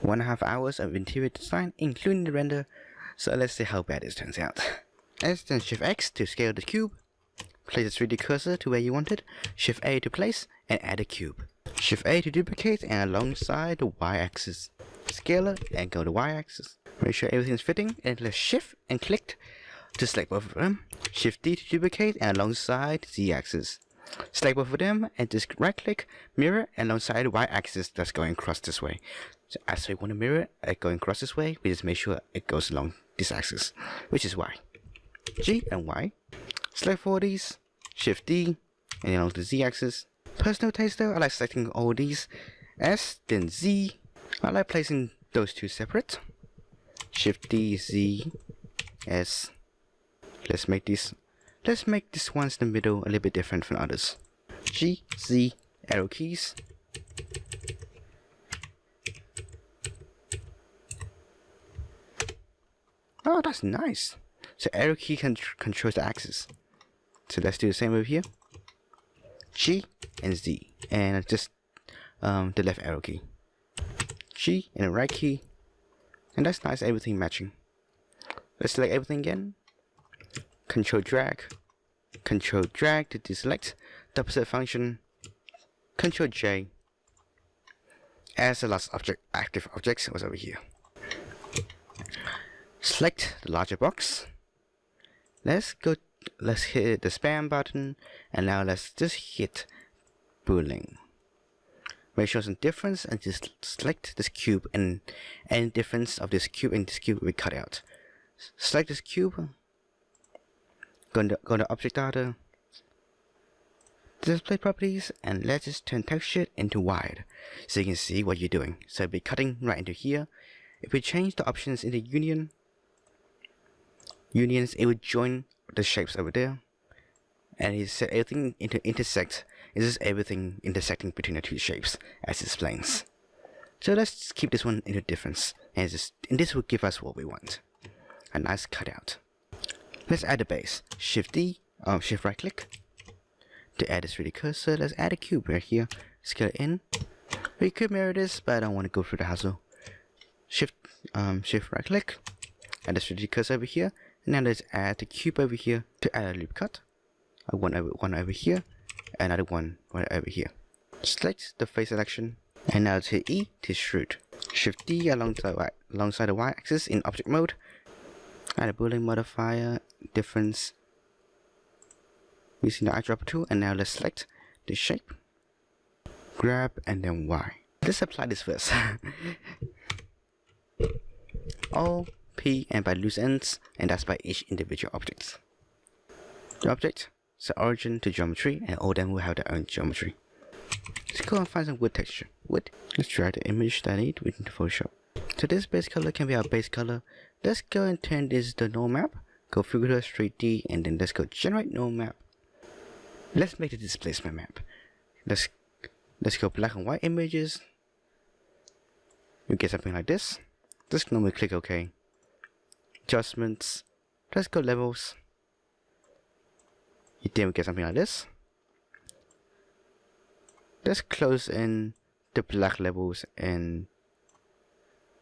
1.5 hours of interior design, including the render, so let's see how bad this turns out. Then Shift X to scale the cube, place the 3D cursor to where you want it, Shift A to place, and add a cube. Shift A to duplicate and alongside the Y-axis. Scale it and go to Y-axis. Make sure everything is fitting, and let's Shift and click to select both of them. Shift D to duplicate and alongside the Z-axis. Select both of them and just right click, mirror, and alongside the Y-axis that's going across this way. So as we want to mirror it going across this way, we just make sure it goes along this axis, which is Y. G and Y. Select 4 of these, Shift D, and along the Z-axis. Personal taste though, I like selecting all these. S, then Z. I like placing those two separate. Shift D, Z, S. Let's make this ones in the middle a little bit different from others. G, Z, arrow keys. Oh, that's nice. So arrow key controls the axis. So let's do the same over here. G and Z, and just the left arrow key. G and the right key, and that's nice. Everything matching. Let's select everything again. Control drag to deselect the opposite function. Control J. As the last object, active object was over here. Select the larger box. Let's hit the spam button, and now let's just hit boolean. Make sure some difference and just select this cube, and any difference of this cube and this cube will be cut out. Select this cube. Go to object data, display properties, and let's just turn texture into wide so you can see what you're doing. So it'll be cutting right into here. If we change the options into unions, it would join the shapes over there, and it set everything into intersect. It's just everything intersecting between the two shapes as it explains. So let's keep this one into difference, and this will give us what we want, a nice cutout. Let's add the base. Shift D, Shift right click to add this 3D cursor. Let's add a cube right here. Scale it in. We could mirror this, but I don't want to go through the hassle. Shift right click, add this 3D cursor over here. And now let's add the cube over here to add a loop cut. One over here, another one right over here. Select the face selection, and now let's hit E to extrude. Shift D alongside the Y-axis in object mode. Add a boolean modifier difference using the eyedropper tool, and now let's select the shape, grab, and then Y. Let's apply this first. O, P, and by loose ends, and that's by each individual object. The object, so origin to geometry, and all of them will have their own geometry. Let's go and find some wood texture. Wood. Let's drag the image that I need within Photoshop. So this base color can be our base color. Let's go and turn this to null map. Go filter 3D, and then let's go generate null map. Let's make the displacement map. Let's go black and white images. You get something like this. Just normally click OK. Adjustments. Let's go levels. Then we get something like this. Let's close in the black levels and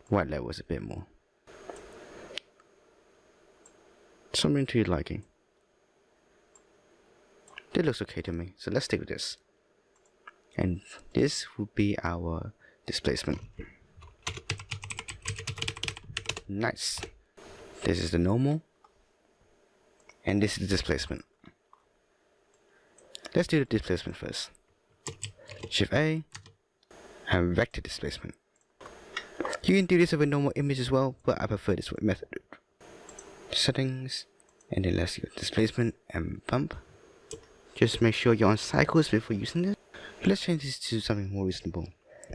white levels a bit more. Something to your liking. This looks okay to me, so let's stick with this. And this will be our displacement. Nice. This is the normal, and this is the displacement. Let's do the displacement first. Shift A and vector displacement. You can do this with a normal image as well, but I prefer this method. Settings, and then let's go displacement and bump. Just make sure you're on cycles before using this. Let's change this to something more reasonable.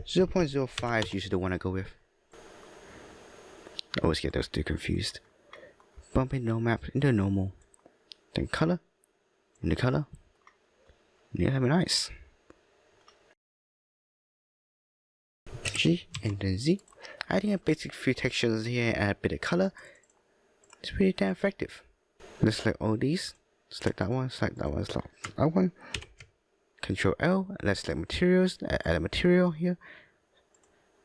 0.05 is usually the one I go with. I always get those two confused. Bumping null map into normal, then color, into color. Yeah, that'd be nice. G and then Z. Adding a basic few textures here and a bit of color. It's pretty damn effective. Let's select all these. Select that one, select that one, select that one. Control L. Let's select materials. Add a material here.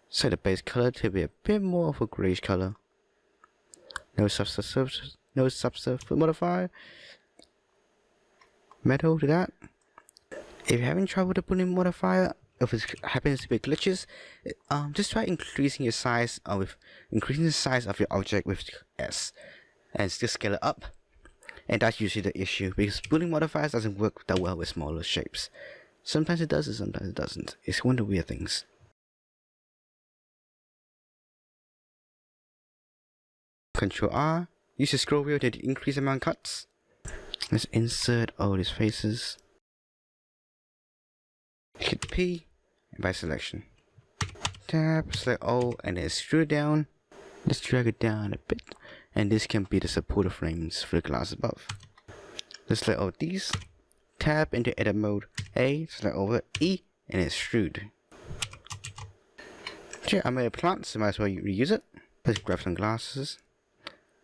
Set the base color to be a bit more of a grayish color. No subsurface modifier. Metal to that. If you're having trouble with the boolean modifier, if it happens to be glitches, just try increasing the size of your object with S, and still scale it up. And that's usually the issue, because boolean modifiers doesn't work that well with smaller shapes. Sometimes it does, and sometimes it doesn't. It's one of the weird things. Control R. Use the scroll wheel to increase the amount of cuts. Let's insert all these faces. Hit P and by selection. Tab, select all, and then extrude it down. Let's drag it down a bit, and this can be the supporter frames for the glass above. Let's select all these. Tab into edit mode A, select over E, and extrude. Okay, I made a plant, so might as well reuse it. Let's grab some glasses.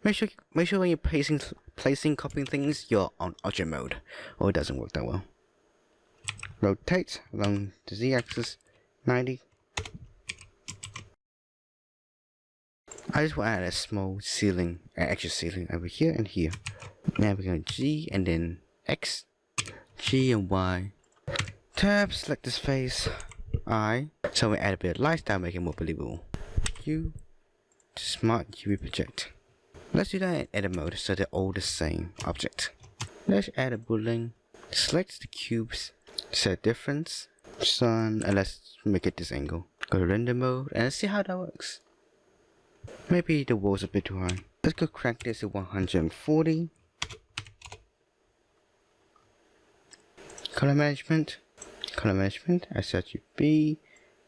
Make sure when you're copying things, you're on object mode, or it doesn't work that well. Rotate along the Z-axis 90. I just want to add a small ceiling, an extra ceiling over here and here. Now we're going to G and then X, G and Y. Tab, select this face, I. So we add a bit of lifestyle, make it more believable. U, smart UV project. Let's do that in edit mode so they're all the same object. Let's add a boolean. Select the cubes, set difference, sun, and let's make it this angle. Go to render mode and let's see how that works. Maybe the wall's a bit too high. Let's go crank this to 140. Color management, I set UV,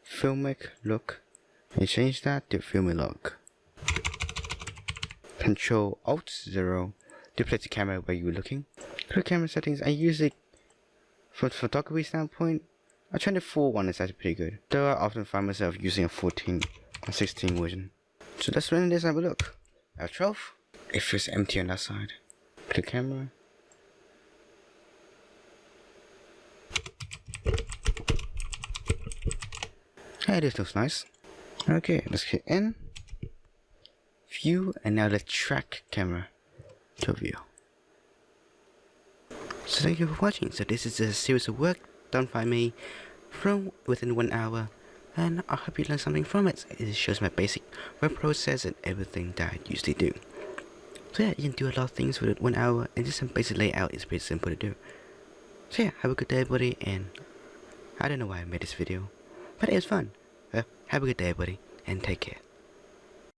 filmic look, and change that to filmic look. Control Alt 0 to place the camera where you're looking. Go to camera settings. I usually, from photography standpoint, I try the 4:1 is actually pretty good. Though I often find myself using a 14 or 16 version. So let's run this and have a look. F12. It feels empty on that side. Put the camera. Hey, this looks nice. Okay, let's hit N. View, and now let's track camera to view. So thank you for watching. So this is a series of work done by me from within 1 hour, and I hope you learned something from it. It shows my basic web process and everything that I usually do. So yeah, you can do a lot of things with 1 hour, and just some basic layout is pretty simple to do. So yeah, have a good day everybody, and I don't know why I made this video, but it was fun. Have a good day everybody, and take care.